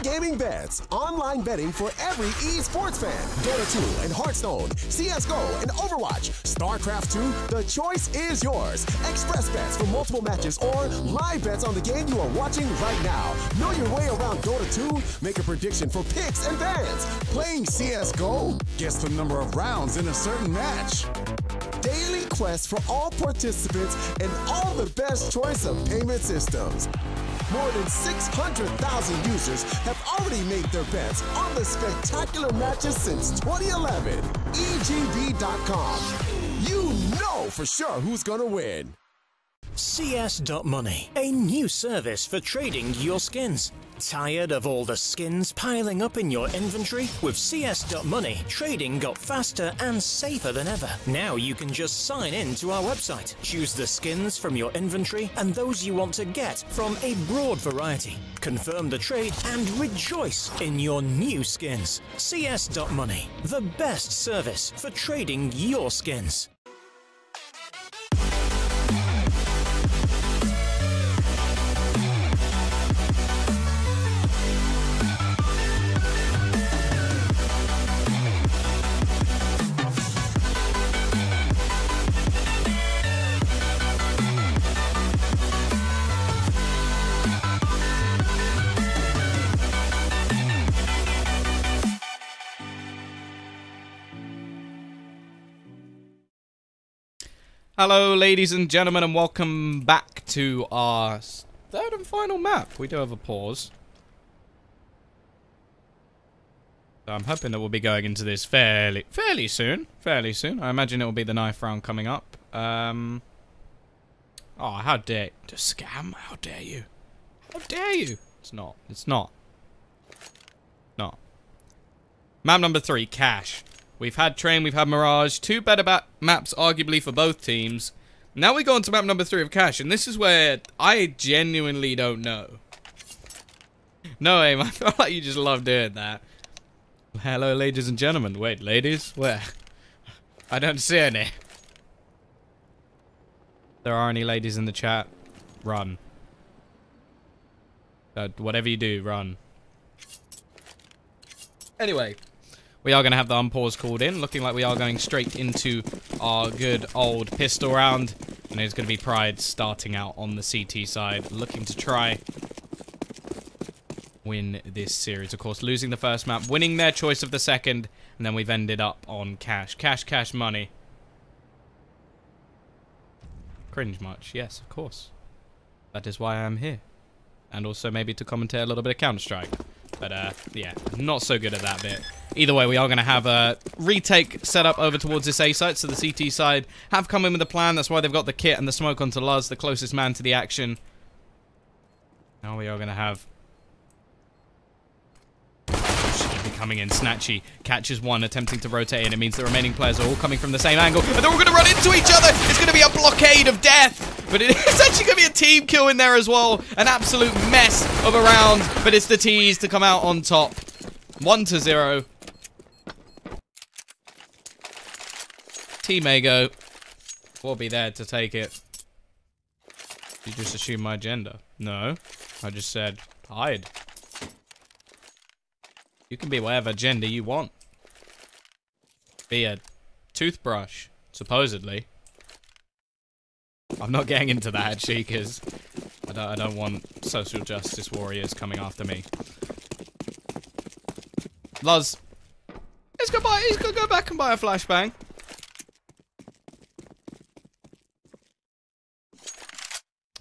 gaming bets. Online betting for every esports fan. Dota 2 and Hearthstone, CSGO and Overwatch, StarCraft 2, the choice is yours. Express bets for multiple matches or live bets on the game you are watching right now. Know your way around Dota 2? Make a prediction for picks and bans. Playing CSGO? Guess the number of rounds in a certain match. Daily quest for all participants and all the best choice of payment systems. More than 600,000 users have already made their bets on the spectacular matches since 2011. EGB.com. You know for sure who's gonna win. CS.Money, a new service for trading your skins. Tired of all the skins piling up in your inventory? With CS.Money, trading got faster and safer than ever. Now you can just sign in to our website, choose the skins from your inventory and those you want to get from a broad variety. Confirm the trade and rejoice in your new skins. CS.Money, the best service for trading your skins. Hello ladies and gentlemen, and welcome back to our third and final map. We do have a pause. So I'm hoping that we'll be going into this fairly soon. I imagine it will be the knife round coming up. Oh, how dare you. Scam, how dare you. How dare you. It's not. No. Map number 3, Cash. We've had Train, we've had Mirage, two better maps arguably for both teams. Now we go on to map number 3 of Cash, and this is where I genuinely don't know. No, Aim, I feel like you just love doing that. Hello, ladies and gentlemen. Wait, ladies? Where? I don't see any. There are any ladies in the chat? Run. Whatever you do, run. Anyway. We are going to have the unpause called in, looking like we are going straight into our good old pistol round. And it's going to be Pride starting out on the CT side, looking to try win this series. Of course, losing the first map, winning their choice of the second, and then we've ended up on Cash. Cash money. Cringe much? Yes, of course. That is why I'm here. And also maybe to commentate a little bit of Counter-Strike. But, yeah, not so good at that bit. Either way, we are going to have a retake set up over towards this A site. So the CT side have come in with a plan. That's why they've got the kit and the smoke onto Luz, the closest man to the action. Now we are going to have... coming in. Snatchy catches one, attempting to rotate, and it means the remaining players are all coming from the same angle, and they're all going to run into each other. It's going to be a blockade of death, but it's actually going to be a team kill in there as well. An absolute mess of a round, but it's the T's to come out on top. 1-0. Team Ago will be there to take it. You just assume my gender? No, I just said hide. You can be whatever gender you want. Be a toothbrush, supposedly. I'm not getting into that, actually, because I don't want social justice warriors coming after me. Luz, he's gonna go back and buy a flashbang.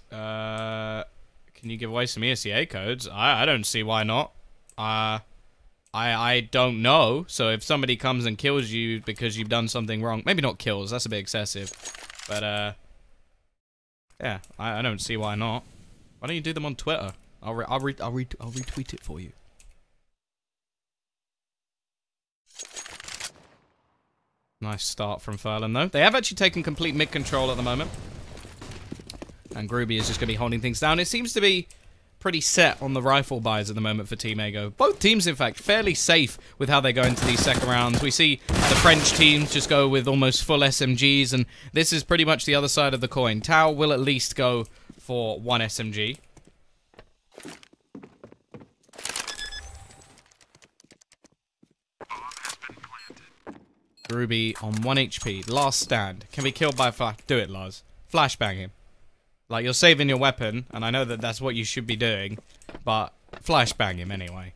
Can you give away some ESCA codes? I don't see why not. I don't know. So if somebody comes and kills you because you've done something wrong, maybe not kills, that's a bit excessive. But yeah, I don't see why not. Why don't you do them on Twitter? I'll retweet it for you. Nice start from Furlan though. They have actually taken complete mid control at the moment. And Groovy is just going to be holding things down. It seems to be pretty set on the rifle buys at the moment for Team Ago. Both teams, in fact, fairly safe with how they go into these second rounds. We see the French teams just go with almost full SMGs, and this is pretty much the other side of the coin. Tau will at least go for one SMG. Groovy on 1 HP. Last stand. Can be killed by flash. Do it, Lars. Flashbang him. Like, you're saving your weapon, and I know that that's what you should be doing, but flashbang him anyway.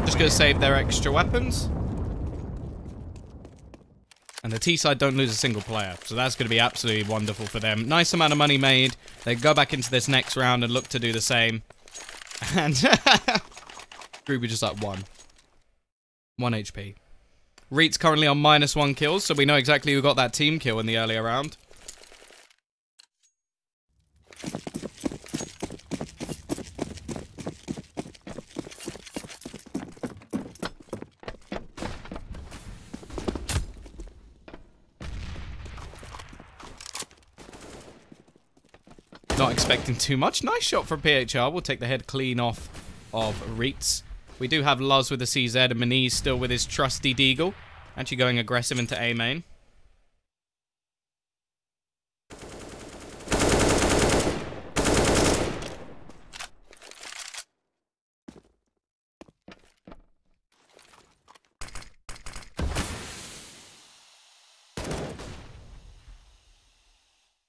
Just gonna save their extra weapons. And the T side don't lose a single player, so that's gonna be absolutely wonderful for them. Nice amount of money made. They go back into this next round and look to do the same. And Groovy just like 1 HP. Reet's currently on -1 kills, so we know exactly who got that team kill in the earlier round. Not expecting too much. Nice shot from PHR. We'll take the head clean off of Reetz. We do have Luz with the CZ and Maniz still with his trusty Deagle. Actually going aggressive into A main.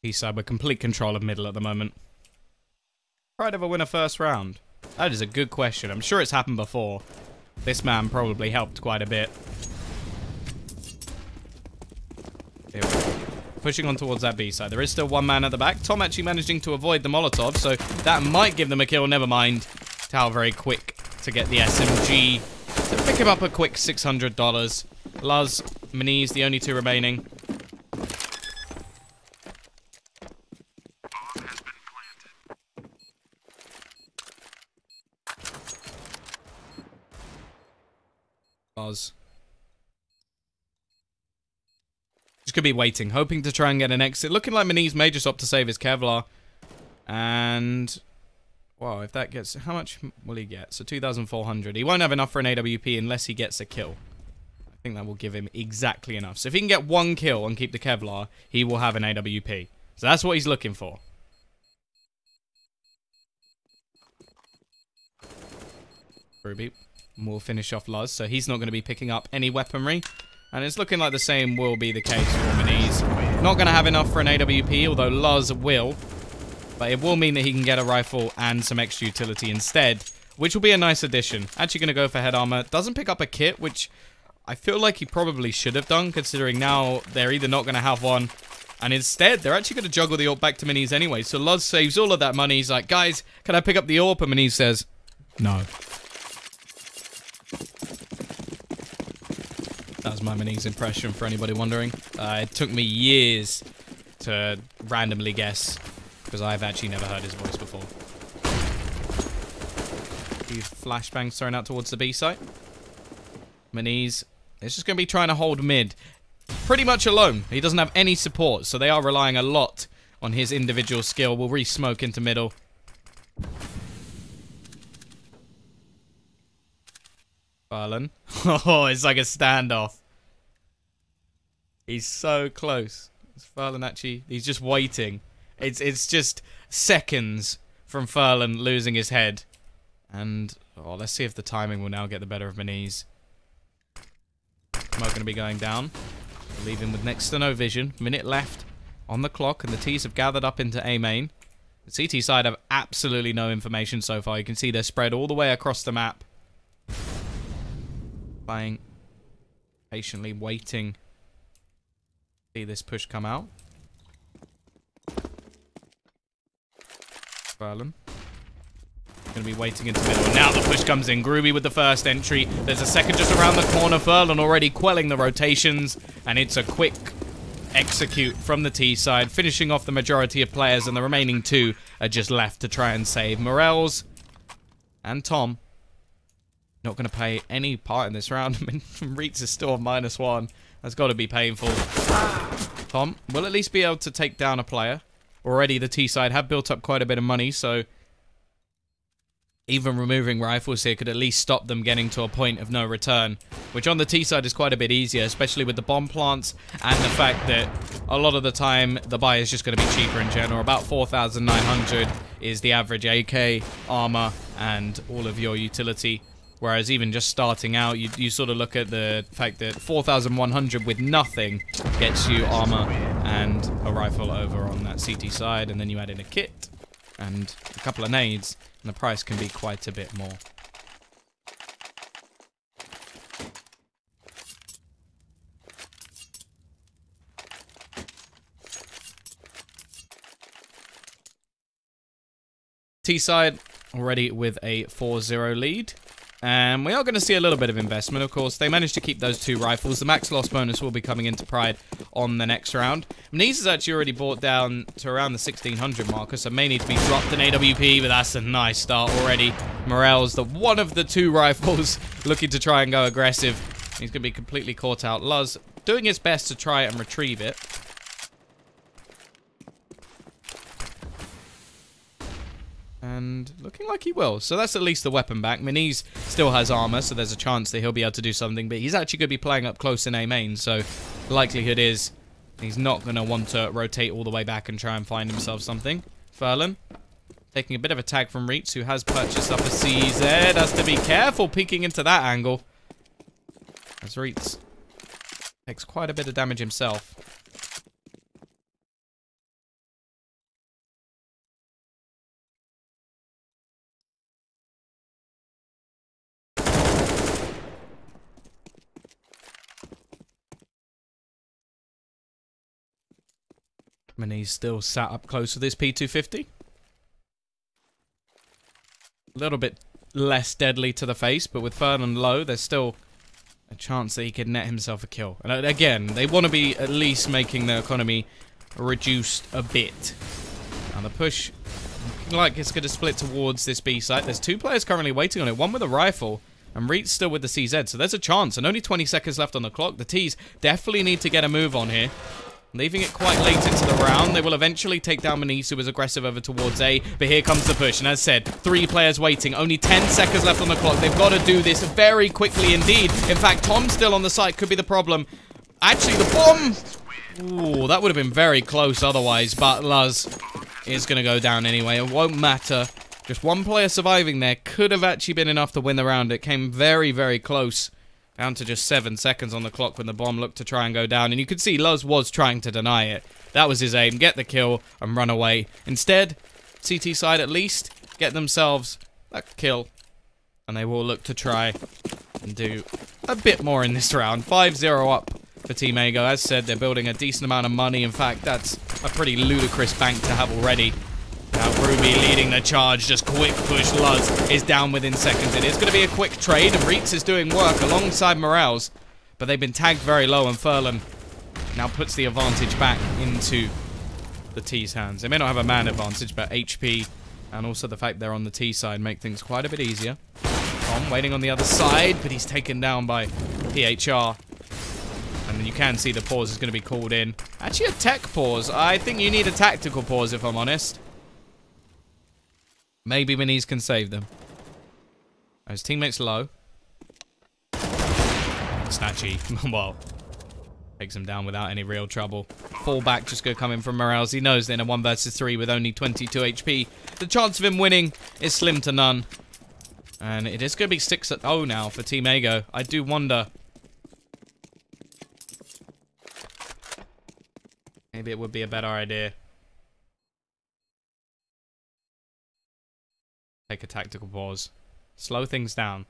Eastside with complete control of middle at the moment. Pride ever win a first round? That is a good question. I'm sure it's happened before. This man probably helped quite a bit. Here we go. Pushing on towards that B side. There is still one man at the back. Tom actually managing to avoid the Molotov, so that might give them a kill. Never mind. Tao very quick to get the SMG. To pick him up a quick $600. Luz, Maniz, the only two remaining. Just gonna be waiting, hoping to try and get an exit. Looking like Maniz may just opt to save his Kevlar. And, well, if that gets, how much will he get? So 2,400. He won't have enough for an AWP unless he gets a kill. I think that will give him exactly enough. So if he can get 1 kill and keep the Kevlar, he will have an AWP. So that's what he's looking for. Ruby will finish off Luz, so he's not going to be picking up any weaponry. And it's looking like the same will be the case for Maniz. Not going to have enough for an AWP, although Luz will. But it will mean that he can get a rifle and some extra utility instead, which will be a nice addition. Actually going to go for head armor. Doesn't pick up a kit, which I feel like he probably should have done, considering now they're either not going to have one, and instead they're actually going to juggle the AWP back to Maniz anyway. So Luz saves all of that money. He's like, guys, can I pick up the AWP? And Maniz says, no. That was my Maniz impression, for anybody wondering. It took me years to randomly guess, because I've actually never heard his voice before. Few flashbangs thrown out towards the B site. Maniz is just going to be trying to hold mid. Pretty much alone. He doesn't have any support, so they are relying a lot on his individual skill. We'll re-smoke into middle. Farlan. Oh, it's like a standoff. He's so close. Farlan actually, he's just waiting. It's just seconds from Farlan losing his head. And, oh, let's see if the timing will now get the better of Maniz. Smoke going to be going down. We'll leave him with next to no vision. Minute left on the clock, and the T's have gathered up into A main. The CT side have absolutely no information so far. You can see they're spread all the way across the map. Playing, patiently waiting to see this push come out. Farlan going to be waiting into middle. And now the push comes in. Groovy with the first entry. There's a second just around the corner. Farlan already quelling the rotations, and it's a quick execute from the T side, finishing off the majority of players, and the remaining two are just left to try and save Morels and Tom. Not going to play any part in this round. I mean, Reitz is still on -1. That's got to be painful. Tom will at least be able to take down a player. Already the T side have built up quite a bit of money, so even removing rifles here could at least stop them getting to a point of no return, which on the T side is quite a bit easier, especially with the bomb plants and the fact that a lot of the time the buy is just going to be cheaper in general. About 4,900 is the average AK, armor, and all of your utility. Whereas even just starting out, you sort of look at the fact that 4,100 with nothing gets you armor and a rifle over on that CT side, and then you add in a kit and a couple of nades, and the price can be quite a bit more. T side already with a 4-0 lead. And we are going to see a little bit of investment, of course. They managed to keep those 2 rifles. The max loss bonus will be coming into Pride on the next round. Mniz has actually already brought down to around the 1,600 marker, so may need to be dropped an AWP, but that's a nice start already. Morel's the one of the 2 rifles looking to try and go aggressive. He's going to be completely caught out. Luz doing his best to try and retrieve it. And looking like he will. So that's at least the weapon back. Mniz still has armor, so there's a chance that he'll be able to do something. But he's actually going to be playing up close in A main. So the likelihood is he's not going to want to rotate all the way back and try and find himself something. Furlan taking a bit of a tag from Reitz, who has purchased up a CZ. Has to be careful peeking into that angle, as Reitz takes quite a bit of damage himself. And he's still sat up close with his P250. A little bit less deadly to the face, but with Furlan low, there's still a chance that he could net himself a kill. And again, they want to be at least making their economy reduced a bit. Now the push, looking like it's going to split towards this B site. There's 2 players currently waiting on it, one with a rifle, and Reitz still with the CZ, so there's a chance, and only 20 seconds left on the clock. The T's definitely need to get a move on here. Leaving it quite late into the round. They will eventually take down Mniz, who was aggressive over towards A. But here comes the push. And as said, 3 players waiting. Only 10 seconds left on the clock. They've got to do this very quickly indeed. In fact, Tom still on the site could be the problem. Actually, the bomb... Ooh, that would have been very close otherwise. But Luz is going to go down anyway. It won't matter. Just 1 player surviving there could have actually been enough to win the round. It came very, very close. Down to just 7 seconds on the clock when the bomb looked to try and go down. And you could see Luz was trying to deny it. That was his aim. Get the kill and run away. Instead, CT side at least get themselves a kill. And they will look to try and do a bit more in this round. 5-0 up for Team Ago. As said, they're building a decent amount of money. In fact, that's a pretty ludicrous bank to have already. Now Ruby leading the charge, just quick push. Luz is down within seconds. It is going to be a quick trade, and Reitz is doing work alongside Morales, but they've been tagged very low, and Furlan now puts the advantage back into the T's hands. They may not have a man advantage, but HP and also the fact they're on the T side make things quite a bit easier. Tom waiting on the other side, but he's taken down by PHR. And then you can see the pause is going to be called in. Actually a tech pause. I think you need a tactical pause, if I'm honest. Maybe Mniz can save them. His teammates low. Snatchy, well, takes him down without any real trouble. Fallback just go coming from Morales. He knows that in a 1 versus 3 with only 22 HP, the chance of him winning is slim to none. And it is going to be 6-0 now for Team Ago. I do wonder. Maybe it would be a better idea. Take a tactical pause. Slow things down.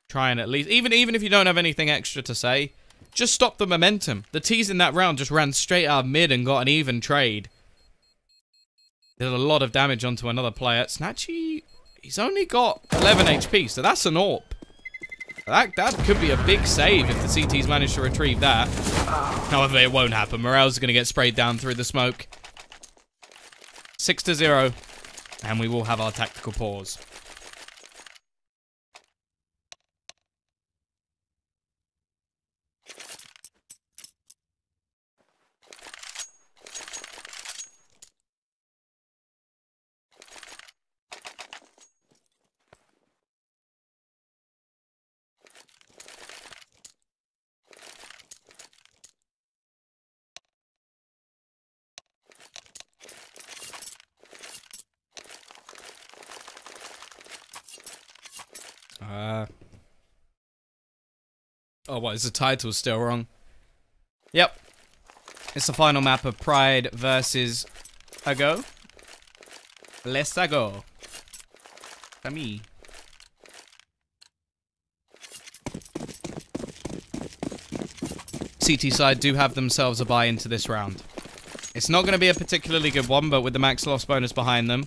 Try and at least... Even if you don't have anything extra to say, just stop the momentum. The T's in that round just ran straight out of mid and got an even trade. Did a lot of damage onto another player. Snatchy, he's only got 11 HP, so that's an AWP. That could be a big save if the CT's managed to retrieve that. However, it won't happen. Morales is going to get sprayed down through the smoke. 6-0. And we will have our tactical pause. Oh, what, is the title still wrong? Yep. It's the final map of Pride versus Ago. Let's go. Ami. CT side do have themselves a buy into this round. It's not going to be a particularly good one, but with the max loss bonus behind them,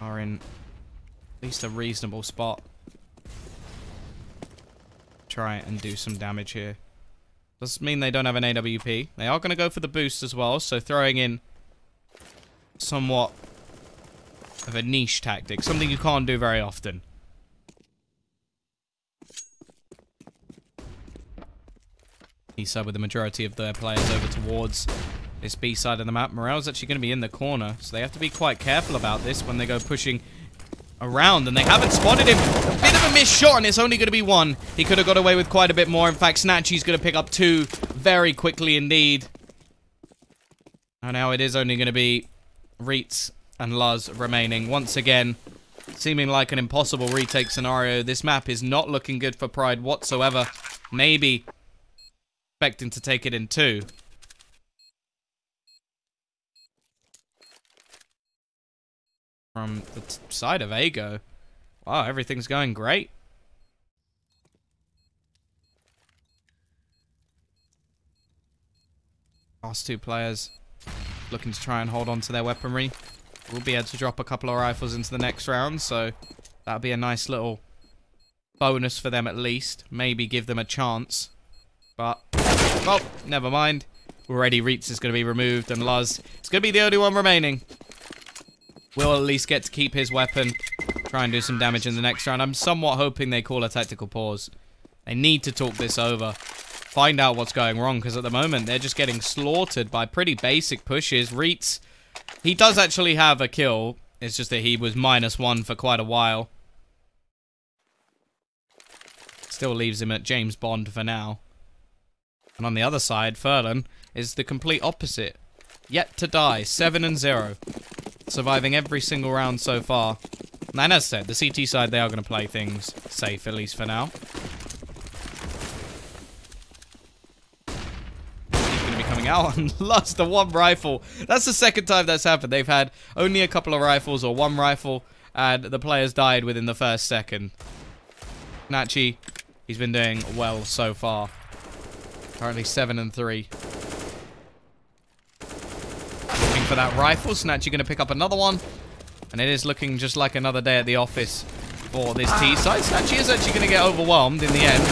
are in at least a reasonable spot. Try and do some damage here. Doesn't mean they don't have an AWP. They are going to go for the boost as well, so throwing in somewhat of a niche tactic, something you can't do very often. East side with the majority of their players over towards this B side of the map. Morel's actually going to be in the corner, so they have to be quite careful about this when they go pushing around, and they haven't spotted him. A bit of a missed shot, and it's only going to be one. He could have got away with quite a bit more. In fact, Snatchy's going to pick up two very quickly indeed. And now it is only going to be Reitz and Luz remaining. Once again, seeming like an impossible retake scenario. This map is not looking good for Pride whatsoever. Maybe expecting to take it in two. From the side of Ago. Wow, everything's going great. Last two players looking to try and hold on to their weaponry. We'll be able to drop a couple of rifles into the next round, so that'll be a nice little bonus for them at least. Maybe give them a chance. But, well, never mind. Already Reitz is going to be removed, and Luz is going to be the only one remaining. Will at least get to keep his weapon. Try and do some damage in the next round. I'm somewhat hoping they call a tactical pause. They need to talk this over. Find out what's going wrong, because at the moment they're just getting slaughtered by pretty basic pushes. Reitz, he does actually have a kill. It's just that he was -1 for quite a while. Still leaves him at James Bond for now. And on the other side, Furlan is the complete opposite. Yet to die, 7-0. Surviving every single round so far. And as said, the CT side, they are going to play things safe, at least for now. He's going to be coming out and lost the one rifle. That's the second time that's happened. They've had only a couple of rifles or one rifle, and the players died within the first second. Nachi, he's been doing well so far. Currently 7-3. Looking for that rifle. Snatchy going to pick up another one. And it is looking just like another day at the office for this T side. Snatchy is actually going to get overwhelmed in the end.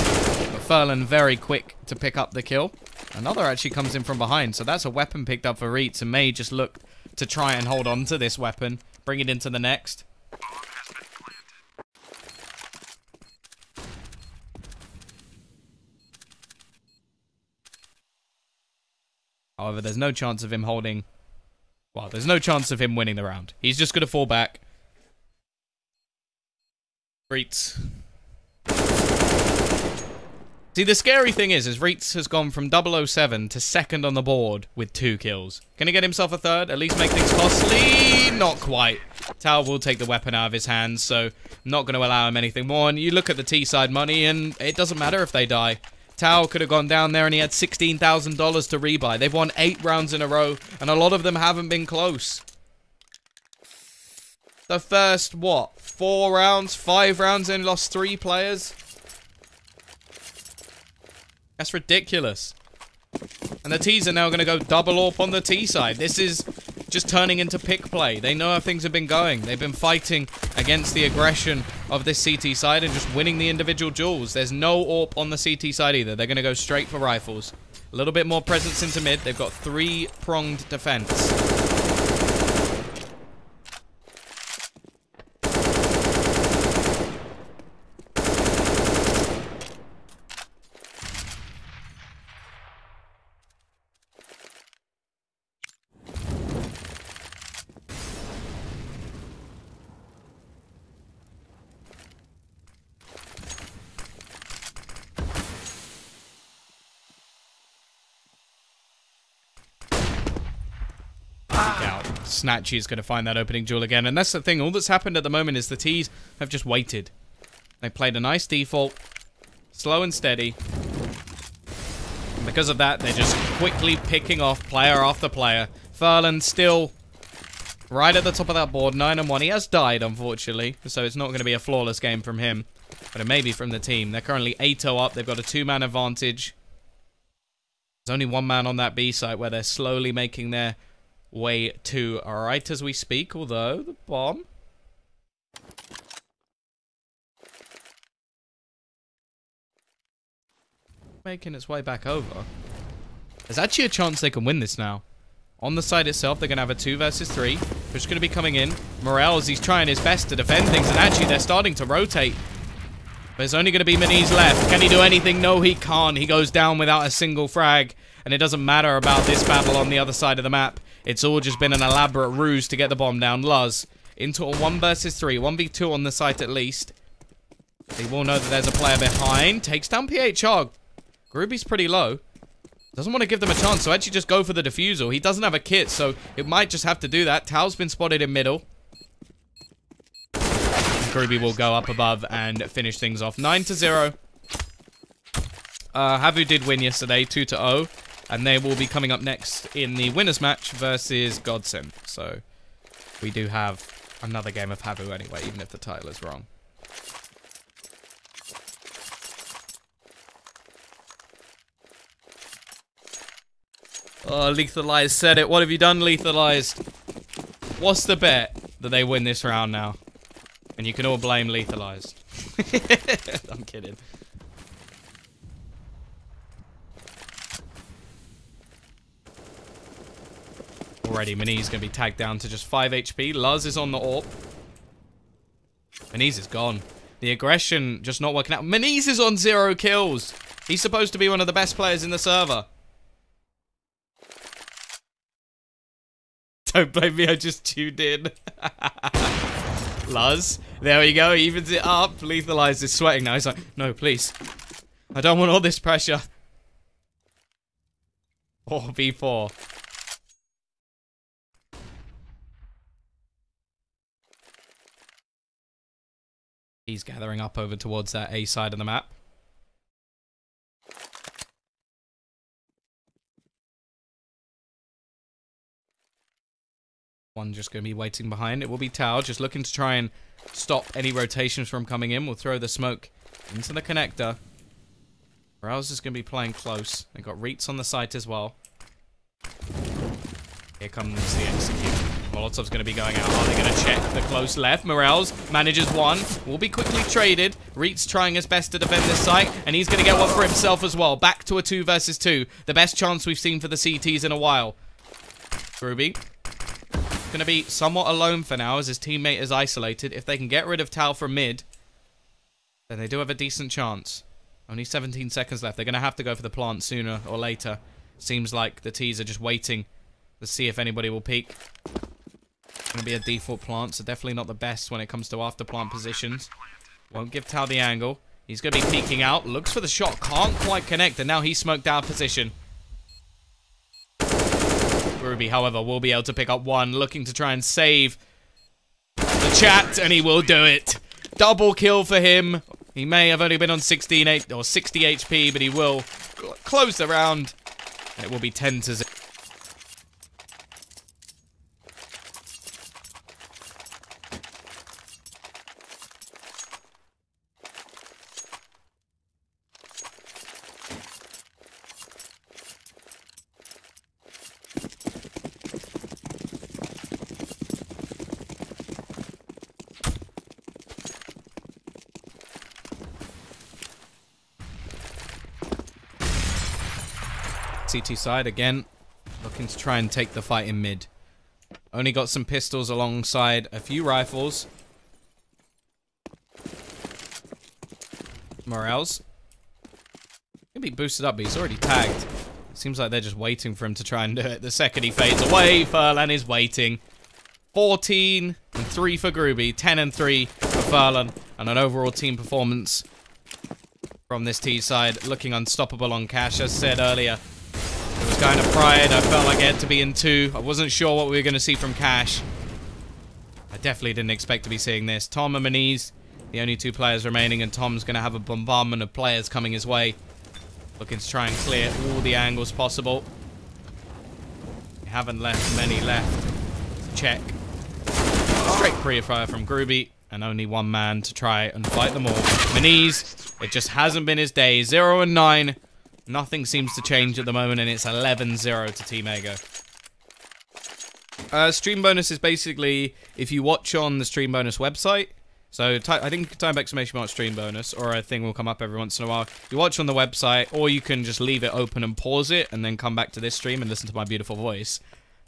But Furlan very quick to pick up the kill. Another actually comes in from behind. So that's a weapon picked up for Reitz. And may just look to try and hold on to this weapon. Bring it into the next. However, there's no chance of him holding... Well, there's no chance of him winning the round. He's just going to fall back. Reitz. See, the scary thing is Reitz has gone from 007 to second on the board with 2 kills. Can he get himself a third? At least make things costly? Not quite. Tao will take the weapon out of his hands, so not going to allow him anything more. And you look at the T-side money, and it doesn't matter if they die. Tao could have gone down there and he had $16,000 to rebuy. They've won 8 rounds in a row, and a lot of them haven't been close. The first, what, 4 rounds, 5 rounds, and lost 3 players? That's ridiculous. And the T's are now going to go double AWP on the T side. This is just turning into pick play. They know how things have been going. They've been fighting against the aggression of this CT side and just winning the individual duels. There's no AWP on the CT side either. They're going to go straight for rifles. A little bit more presence into mid. They've got 3-pronged defense. Snatchy is going to find that opening duel again. And that's the thing. All that's happened at the moment is the T's have just waited. They played a nice default. Slow and steady. And because of that, they're just quickly picking off player after player. Furlan still right at the top of that board. 9-1. He has died, unfortunately. So it's not going to be a flawless game from him. But it may be from the team. They're currently 8-0 up. They've got a 2-man advantage. There's only one man on that B site where they're slowly making their way to right as we speak. Although, the bomb... making its way back over. There's actually a chance they can win this now. On the side itself, they're going to have a 2 versus 3. Which is going to be coming in. Morels, he's trying his best to defend things. And actually, they're starting to rotate. There's only going to be Maniz left. Can he do anything? No, he can't. He goes down without a single frag. And it doesn't matter about this battle on the other side of the map. It's all just been an elaborate ruse to get the bomb down. Luz into a 1 versus 3. 1v2 on the site at least. They will know that there's a player behind. Takes down PHR. Gruby's pretty low. Doesn't want to give them a chance, so actually just go for the defusal. He doesn't have a kit, so it might just have to do that. Tao's been spotted in middle. Gruby will go up above and finish things off. 9-0. Havu did win yesterday, 2-0. And they will be coming up next in the winners match versus Godsend. So we do have another game of Havu anyway, even if the title is wrong. Oh, Lethalized said it. What have you done, Lethalized? What's the bet that they win this round now? And you can all blame Lethalized. I'm kidding. Already, Maniz going to be tagged down to just 5 HP. Luz is on the AWP. Maniz is gone. The aggression just not working out. Maniz is on 0 kills. He's supposed to be one of the best players in the server. Don't blame me, I just tuned in. Luz, there we go, he evens it up. Lethalized is sweating now. He's like, no, please. I don't want all this pressure. 4v4. He's gathering up over towards that A side of the map. One just going to be waiting behind. It will be Tao, just looking to try and stop any rotations from coming in. We'll throw the smoke into the connector. Rouse is going to be playing close. They've got Reets on the site as well. Here comes the execute. Molotov's going to be going out. Are they going to check the close left? Morels manages one. Will be quickly traded. Reets trying his best to defend this site. And he's going to get one for himself as well. Back to a 2 versus 2. The best chance we've seen for the CTs in a while. Gruby going to be somewhat alone for now as his teammate is isolated. If they can get rid of Tao from mid, then they do have a decent chance. Only 17 seconds left. They're going to have to go for the plant sooner or later. Seems like the T's are just waiting to see if anybody will peek. It's going to be a default plant, so definitely not the best when it comes to after plant positions. Won't give Tao the angle. He's going to be peeking out. Looks for the shot. Can't quite connect, and now he's smoked out of position. Ruby, however, will be able to pick up one, looking to try and save the chat, and he will do it. Double kill for him. He may have only been on 60 HP, but he will close the round. And it will be 10-0. CT side again, looking to try and take the fight in mid. Only got some pistols alongside a few rifles. Morels can be boosted up, but he's already tagged. It seems like they're just waiting for him to try and do it. The second he fades away, Furlan is waiting. 14-3 for Gruby, 10-3 for Furlan, and an overall team performance from this T side looking unstoppable on cash. As said earlier, it was kind of Pride. I felt like it had to be in 2. I wasn't sure what we were going to see from Cash. I definitely didn't expect to be seeing this. Tom and Maniz, the only 2 players remaining, and Tom's going to have a bombardment of players coming his way. Looking to try and clear all the angles possible. We haven't left many left. Check. Straight pre-fire from Groovy, and only 1 man to try and fight them all. Maniz, it just hasn't been his day. 0 and 9. Nothing seems to change at the moment, and it's 11-0 to Team Ego. Stream bonus is basically if you watch on the stream bonus website. So I think type ! stream bonus, or a thing will come up every once in a while. You watch on the website, or you can just leave it open and pause it, and then come back to this stream and listen to my beautiful voice.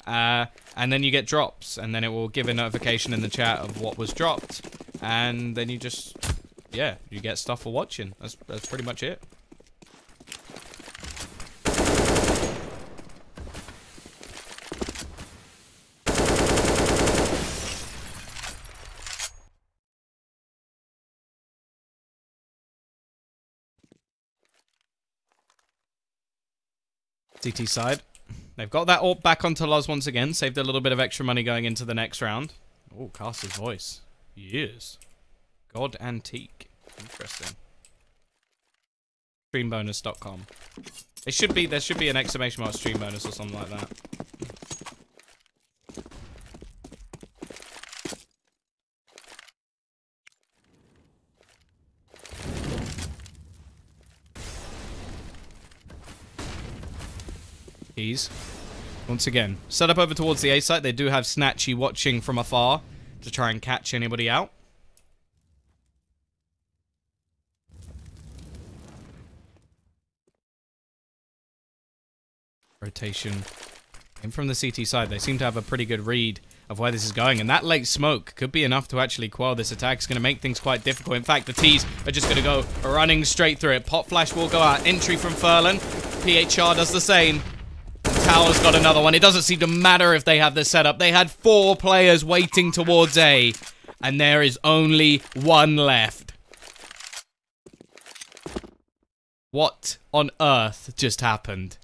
And then you get drops, and then it will give a notification in the chat of what was dropped, and then you just, yeah, you get stuff for watching. That's pretty much it. CT side. They've got that AWP back onto Luz once again. Saved a little bit of extra money going into the next round. Oh, Caster's voice. Yes. God Antique. Interesting. Streambonus.com. There should be an exclamation mark stream bonus or something like that. Keys. Once again, set up over towards the A site. They do have Snatchy watching from afar to try and catch anybody out. Rotation. And from the CT side, they seem to have a pretty good read of where this is going. And that late smoke could be enough to actually quell this attack. It's going to make things quite difficult. In fact, the T's are just going to go running straight through it. Pop flash will go out. Entry from Furlan. PHR does the same. Tower's got another one. It doesn't seem to matter if they have this set up. They had 4 players waiting towards A, and there is only 1 left. What on earth just happened?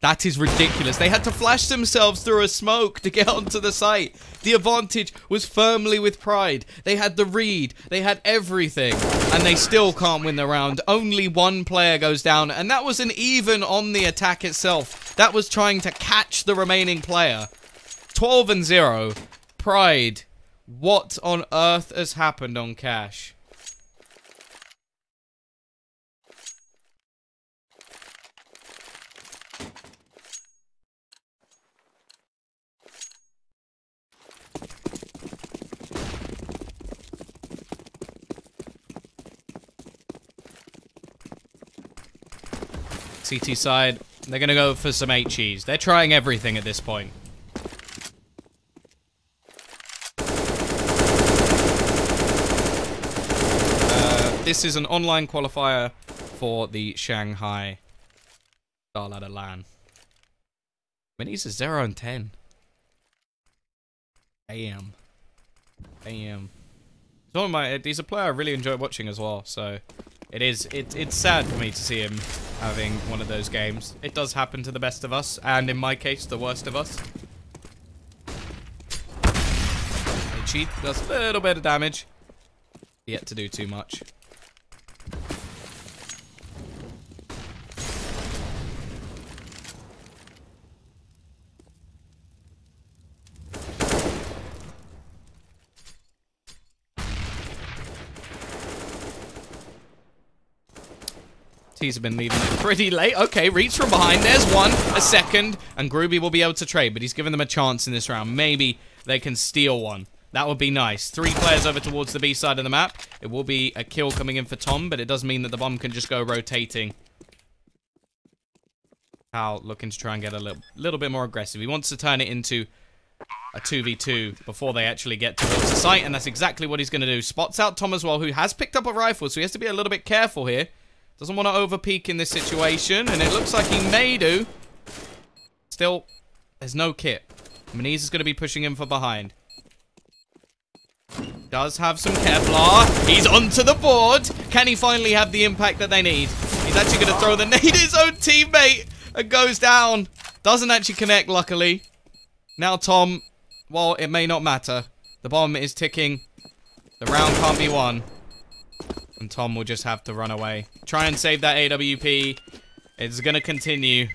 That is ridiculous. They had to flash themselves through a smoke to get onto the site. The advantage was firmly with Pride. They had the read. They had everything. And they still can't win the round. Only 1 player goes down. And that wasn't even on the attack itself. That was trying to catch the remaining player. 12-0. Pride. What on earth has happened on Cash? CT side, they're going to go for some HEs. They're trying everything at this point. This is an online qualifier for the Shanghai Starladder LAN. Minis is 0 and 10. Damn. He's a player I really enjoy watching as well, so it's sad for me to see him having one of those games. It does happen to the best of us, and in my case, the worst of us. They cheat, does a little bit of damage. Yet to do too much. T's have been leaving it pretty late. Okay, reach from behind. There's one, a second, and Groovy will be able to trade, but he's given them a chance in this round. Maybe they can steal one. That would be nice. 3 players over towards the B side of the map. It will be a kill coming in for Tom, but it does mean that the bomb can just go rotating. Hal looking to try and get a little bit more aggressive. He wants to turn it into a 2v2 before they actually get towards the site, and that's exactly what he's going to do. Spots out Tom as well, who has picked up a rifle, so he has to be a little bit careful here. Doesn't want to over-peek in this situation, and it looks like he may do. Still, there's no kit. Maniz is going to be pushing him for behind. Does have some Kevlar. He's onto the board. Can he finally have the impact that they need? He's actually going to throw the nade at his own teammate and goes down. Doesn't actually connect, luckily. Now Tom, well, it may not matter. The bomb is ticking. The round can't be won. And Tom will just have to run away. Try and save that AWP. It's going to continue.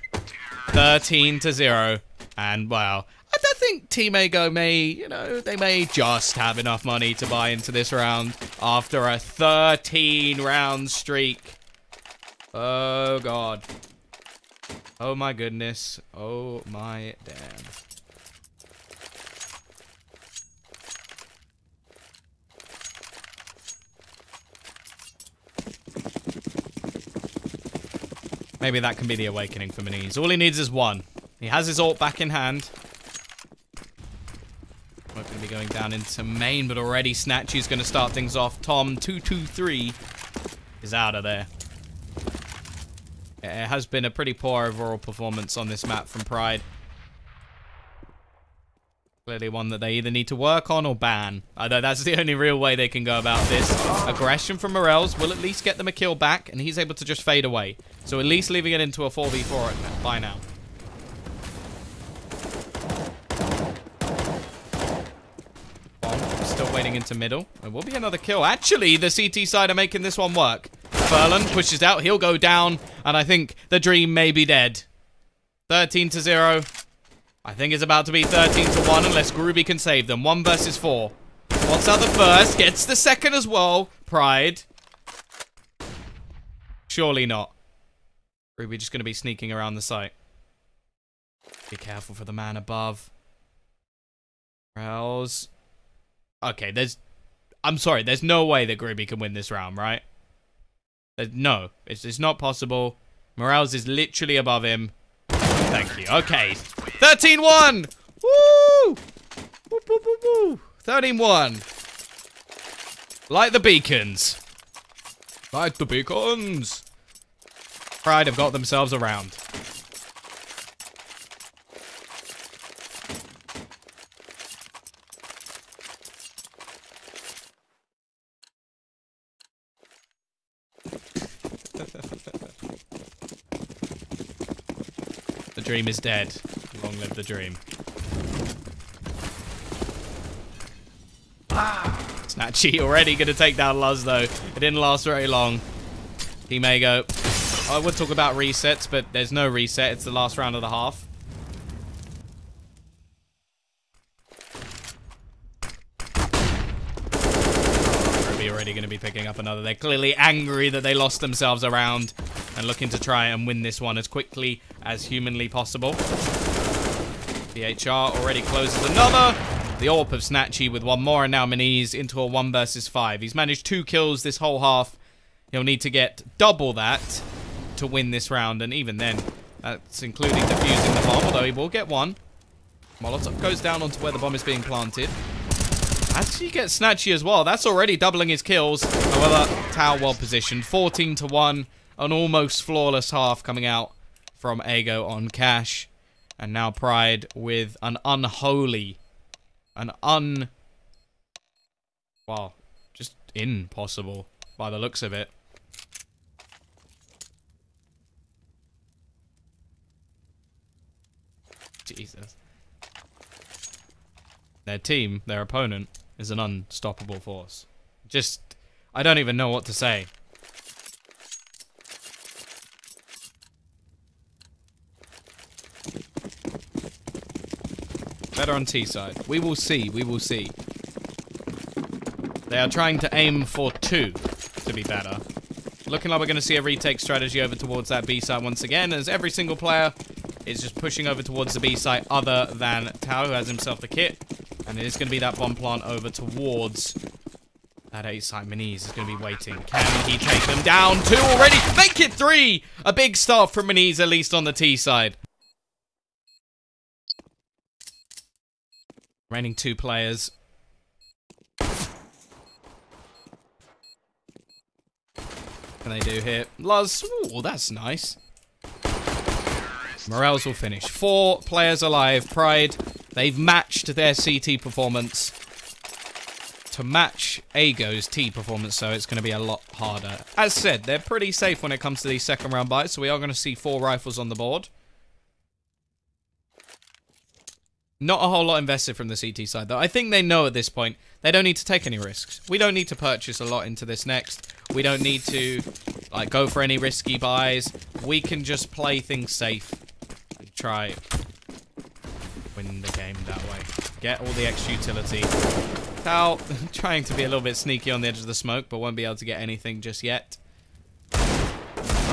13-0. And, well, I don't think Team Ego may, you know, they may just have enough money to buy into this round after a 13-round streak. Oh, God. Oh, my goodness. Oh, my damn. Maybe that can be the awakening for Maniz. All he needs is one. He has his ult back in hand. Not going to be going down into main, but already Snatchy's going to start things off. Tom, 2-2-3, is out of there. It has been a pretty poor overall performance on this map from Pride. Clearly one that they either need to work on or ban. I know that's the only real way they can go about this. Aggression from Morels will at least get them a kill back, and he's able to just fade away. So at least leaving it into a 4v4 by now. Bomb still waiting into middle. There will be another kill. Actually, the CT side are making this one work. Furlan pushes out. He'll go down, and I think the dream may be dead. 13-0. I think it's about to be 13-1 unless Groovy can save them. 1 versus 4. Wants out the first. Gets the second as well. Pride. Surely not. Groovy just going to be sneaking around the site. Be careful for the man above. Rails. Okay, I'm sorry. There's no way that Groovy can win this round, right? No. It's not possible. Morales is literally above him. Thank you. Okay. 13-1! Woo! Woo, woo, woo, woo. 13-1. Light the beacons. Light the beacons. Pride have got themselves a round. The dream is dead. Long live the dream. Snatchy already going to take down Luz, though. It didn't last very long. He may go. I would talk about resets, but there's no reset. It's the last round of the half. Ruby already going to be picking up another. They're clearly angry that they lost themselves a round and looking to try and win this one as quickly as humanly possible. BHR already closes another. The AWP of Snatchy with one more, and now Maniz into a 1 versus 5. He's managed 2 kills this whole half. He'll need to get double that to win this round, and even then, that's including defusing the bomb, although he will get one. Molotov goes down onto where the bomb is being planted. Actually gets Snatchy as well. That's already doubling his kills. However, Tao well positioned. 14-1. An almost flawless half coming out from Ego on Cash. And now Pride with an unholy, well, just impossible by the looks of it. Jesus. Their team, their opponent, is an unstoppable force. Just, I don't even know what to say. Better on T side. We will see. We will see. They are trying to aim for 2 to be better. Looking like we're going to see a retake strategy over towards that B side once again, as every single player is just pushing over towards the B side other than Tao, who has himself the kit. And it is going to be that bomb plant over towards that A side. Maniz is going to be waiting. Can he take them down? 2 already. Make it 3! A big start from Maniz, at least on the T side. Remaining 2 players. Can they do here? Luz. Ooh, that's nice. Morels will finish. 4 players alive. Pride. They've matched their CT performance to match Ago's T performance, so it's going to be a lot harder. As said, they're pretty safe when it comes to these second round buys, so we are going to see 4 rifles on the board. Not a whole lot invested from the CT side, though. I think they know at this point they don't need to take any risks. We don't need to purchase a lot into this next. We don't need to like go for any risky buys. We can just play things safe and try win the game that way. Get all the extra utility. Tao trying to be a little bit sneaky on the edge of the smoke, but won't be able to get anything just yet.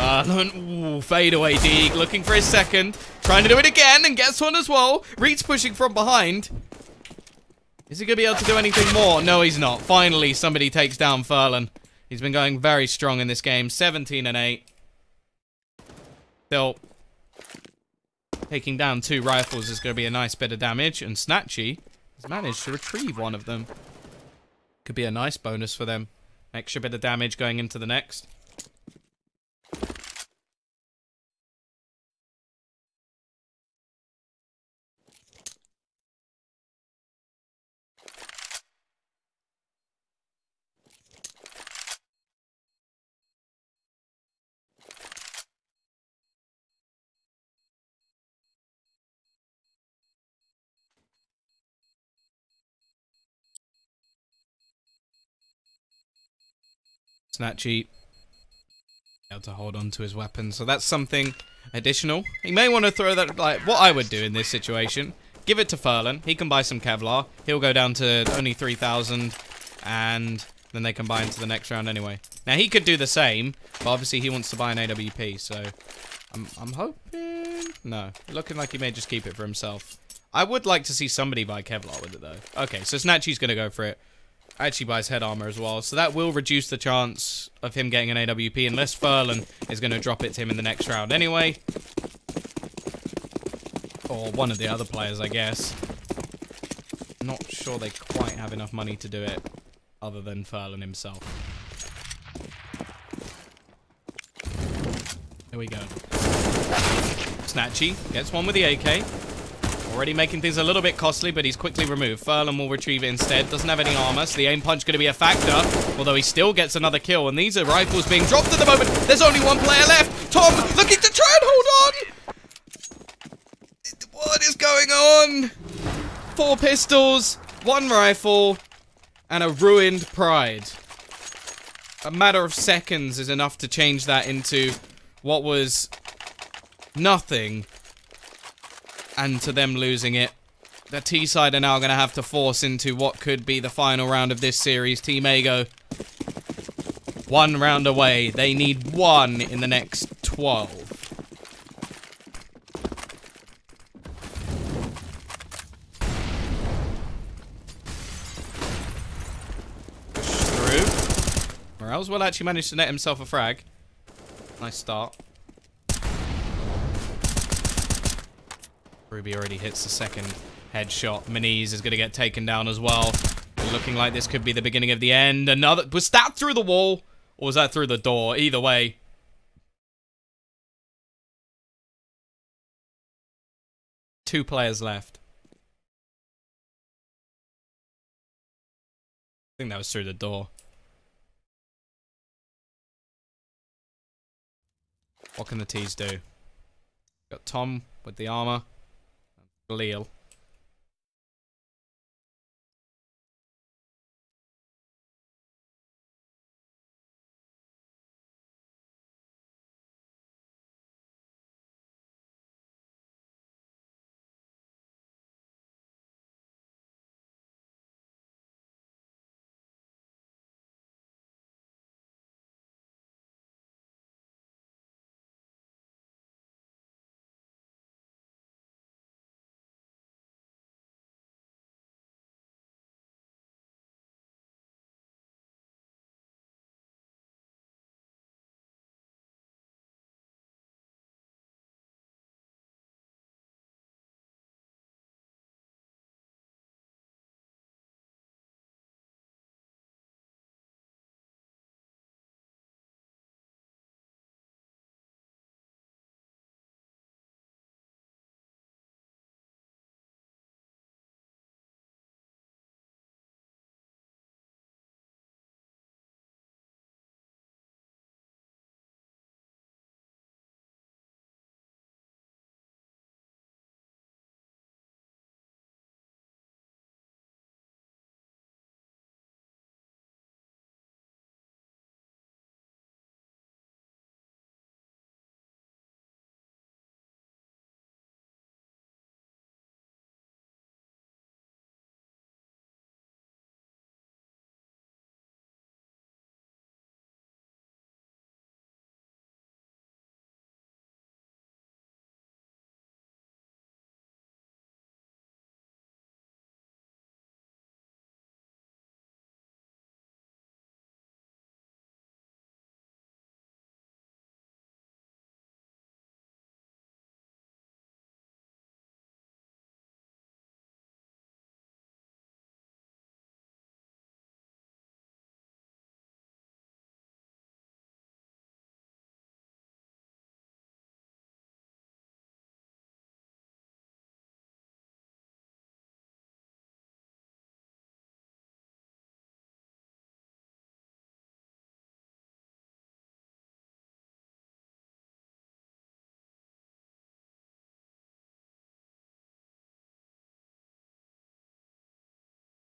Ooh, fade away Deeg, looking for his second. Trying to do it again and gets one as well. Reed's pushing from behind. Is he going to be able to do anything more? No, he's not. Finally, somebody takes down Furlan. He's been going very strong in this game. 17 and 8. Still, taking down 2 rifles is going to be a nice bit of damage. And Snatchy has managed to retrieve one of them. Could be a nice bonus for them. Extra bit of damage going into the next. Snatchy able to hold on to his weapon, so that's something additional. He may want to throw that, like what I would do in this situation. Give it to Furlan. He can buy some Kevlar. He'll go down to only 3,000, and then they can buy into the next round anyway. Now he could do the same, but obviously he wants to buy an AWP, so I'm hoping. No, looking like he may just keep it for himself. I would like to see somebody buy Kevlar with it though. Okay, so Snatchy's gonna go for it. Actually buys head armor as well, so that will reduce the chance of him getting an AWP unless Furlan is going to drop it to him in the next round anyway. Or one of the other players, I guess. Not sure they quite have enough money to do it other than Furlan himself. Here we go. Snatchy gets one with the AK. Already making things a little bit costly, but he's quickly removed. Furlan will retrieve it instead. Doesn't have any armor, so the aim punch going to be a factor. Although he still gets another kill, and these are rifles being dropped at the moment. There's only one player left. Tom looking to try and hold on. What is going on? 4 pistols, 1 rifle, and a ruined Pride. A matter of seconds is enough to change that into what was nothing. And to them losing it. The T side are now going to have to force into what could be the final round of this series. Team Ago. 1 round away. They need 1 in the next 12. Push through. Morales will actually manage to net himself a frag. Nice start. Ruby already hits the second headshot. Miniz is going to get taken down as well. Looking like this could be the beginning of the end. Another... Was that through the wall? Or was that through the door? Either way. Two players left. I think that was through the door. What can the T's do? Got Tom with the armor. Galil